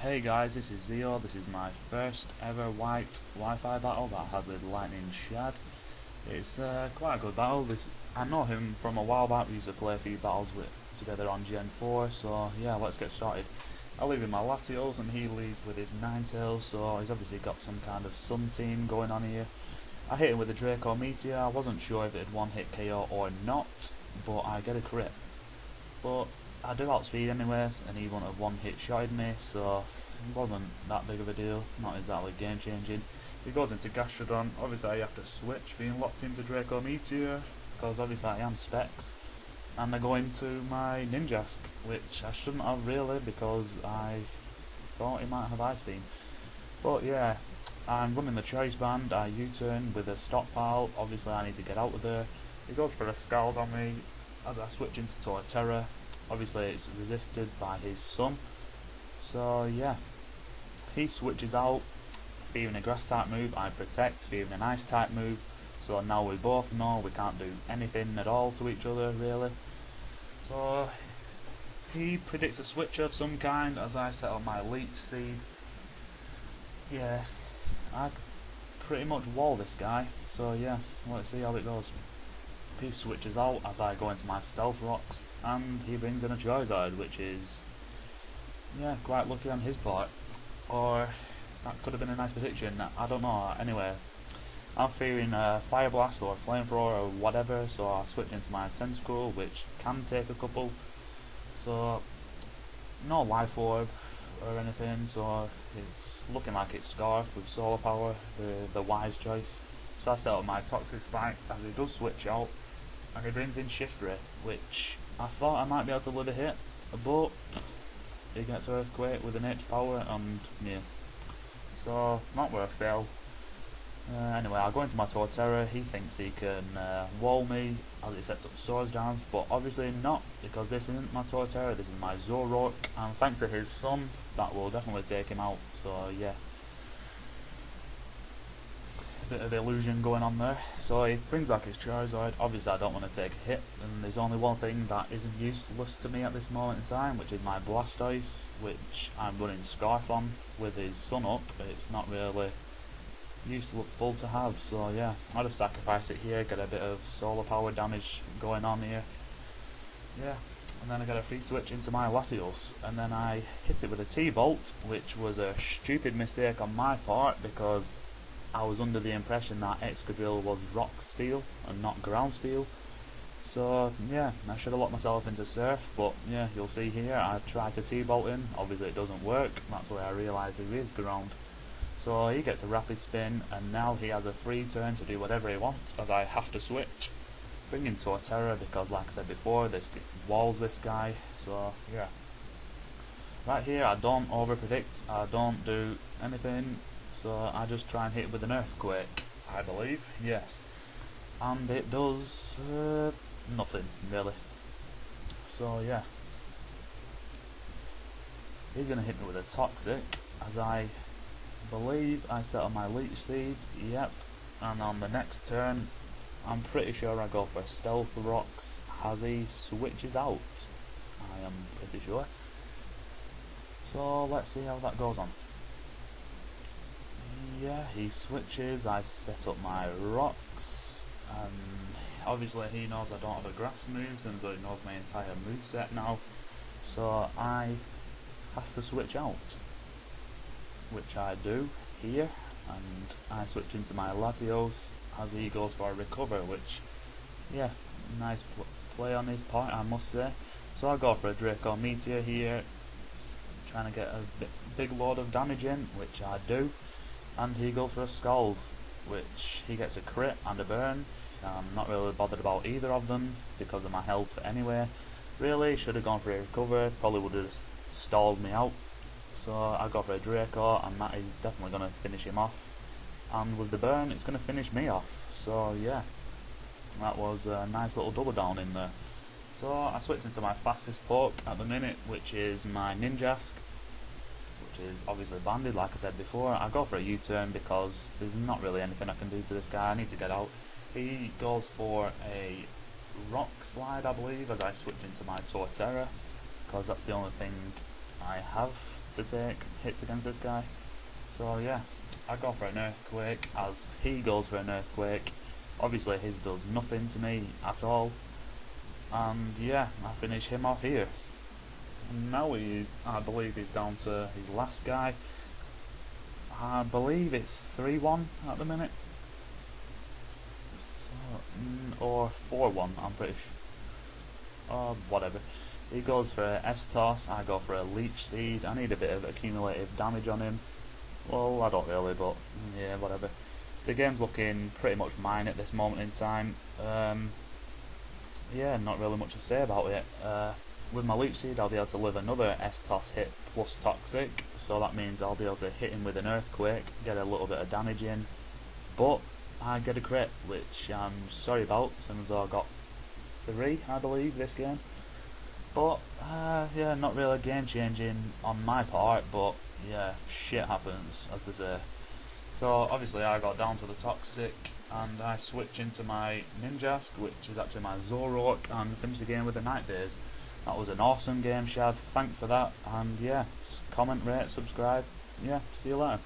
Hey guys, this is Zio. This is my first ever white Wi-Fi battle that I had with Lightningshad. It's quite a good battle. I know him from a while back. We used to play a few battles together on Gen 4, so yeah, let's get started. I leave with my Latios and he leads with his Ninetales, so he's obviously got some kind of Sun team going on here. I hit him with a Draco Meteor. I wasn't sure if it had one-hit KO or not, but I get a crit. But I do outspeed anyways, and he wouldn't have one-hit shotted me, so it wasn't that big of a deal, not exactly game-changing. He goes into Gastrodon. Obviously I have to switch, being locked into Draco Meteor, because obviously I am Specs, and I go into my Ninjask, which I shouldn't have really, because I thought he might have Ice Beam. But yeah, I'm running the Choice Band. I U-turn with a stockpile. Obviously I need to get out of there. He goes for a Scald on me as I switch into Torterra. Obviously it's resisted by his Sun, so yeah, he switches out, fearing a Grass type move, I protect, fearing an Ice type move, so now we both know we can't do anything at all to each other really. So he predicts a switch of some kind as I set up my Leech Seed. Yeah, I pretty much wall this guy, so yeah, let's see how it goes. He switches out as I go into my Stealth Rocks, and he brings in a Charizard, which is, yeah, quite lucky on his part. Or that could have been a nice prediction, I don't know. Anyway, I'm fearing Fire Blast or Flamethrower or whatever, so I switch into my Tentacle, which can take a couple. So, no Life Orb or anything, so it's looking like it's Scarfed with Solar Power, the wise choice. So I set up my Toxic Spike as he does switch out, and he brings in Shift Ray, which I thought I might be able to live a hit, but he gets Earthquake with an H power, and yeah, so not worth fail. Anyway, I'll go into my Torterra. He thinks he can wall me as he sets up Swords Dance, but obviously not, because this isn't my Torterra, this is my Zoroark, and thanks to his Sun, that will definitely take him out, so yeah. Bit of illusion going on there. So he brings back his Charizard. Obviously I don't want to take a hit, and there's only one thing that isn't useless to me at this moment in time, which is my Blastoise, which I'm running Scarf on with his Sun up. It's not really useful to have, so yeah, I'll just sacrifice it here, get a bit of solar power damage going on here. Yeah, and then I get a free switch into my Latios, and then I hit it with a T-Bolt, which was a stupid mistake on my part, because I was under the impression that Excadrill was Rock Steel and not Ground Steel. So yeah, I should have locked myself into Surf, but yeah, you'll see here, I tried to T-Bolt in, obviously it doesn't work, that's where I realised he is Ground. So he gets a Rapid Spin, and now he has a free turn to do whatever he wants, as I have to switch. Bring in Torterra, because like I said before, this walls this guy, so yeah. Right here, I don't over-predict, I don't do anything, so I just try and hit it with an Earthquake, I believe, yes. And it does nothing, really. So yeah. He's going to hit me with a Toxic, as I believe I set on my Leech Seed, yep. And on the next turn, I'm pretty sure I go for Stealth Rocks as he switches out. I am pretty sure. So let's see how that goes on. Yeah, he switches, I set up my Rocks, and obviously he knows I don't have a Grass move, since he knows my entire moveset now, so I have to switch out, which I do here, and I switch into my Latios as he goes for a Recover, which, yeah, nice play on his part, I must say. So I go for a Draco Meteor here, trying to get a big load of damage in, which I do. And he goes for a Scald, which he gets a crit and a burn. I'm not really bothered about either of them because of my health anyway. Really, should have gone for a Recover, probably would have stalled me out. So I go for a Draco, and that is definitely going to finish him off. And with the burn, it's going to finish me off. So yeah, that was a nice little double down in there. So I switched into my fastest poke at the minute, which is my Ninjask, which is obviously banded, like I said before. I go for a U-turn because there's not really anything I can do to this guy. I need to get out. He goes for a Rock Slide, I believe, as I switch into my Torterra, because that's the only thing I have to take hits against this guy. So yeah, I go for an earthquake as he goes for an earthquake. Obviously his does nothing to me at all, and yeah, I finish him off here. And now I believe he's down to his last guy. I believe it's 3-1 at the minute, so, or 4-1, I'm pretty sure. Whatever. He goes for a S-Toss, I go for a Leech Seed. I need a bit of accumulative damage on him. Well, I don't really, but yeah, whatever. The game's looking pretty much mine at this moment in time. Yeah, not really much to say about it. With my Leech Seed, I'll be able to live another S-Toss hit plus Toxic, so that means I'll be able to hit him with an Earthquake, get a little bit of damage in, but I get a crit, which I'm sorry about, since I got 3, I believe, this game. But, yeah, not really game changing on my part, but yeah, shit happens, as they say. So, obviously I got down to the Toxic, and I switch into my Ninjask, which is actually my Zoroark, and finish the game with the Night Days. That was an awesome game, Shad, thanks for that, and yeah, comment, rate, subscribe, yeah, see you later.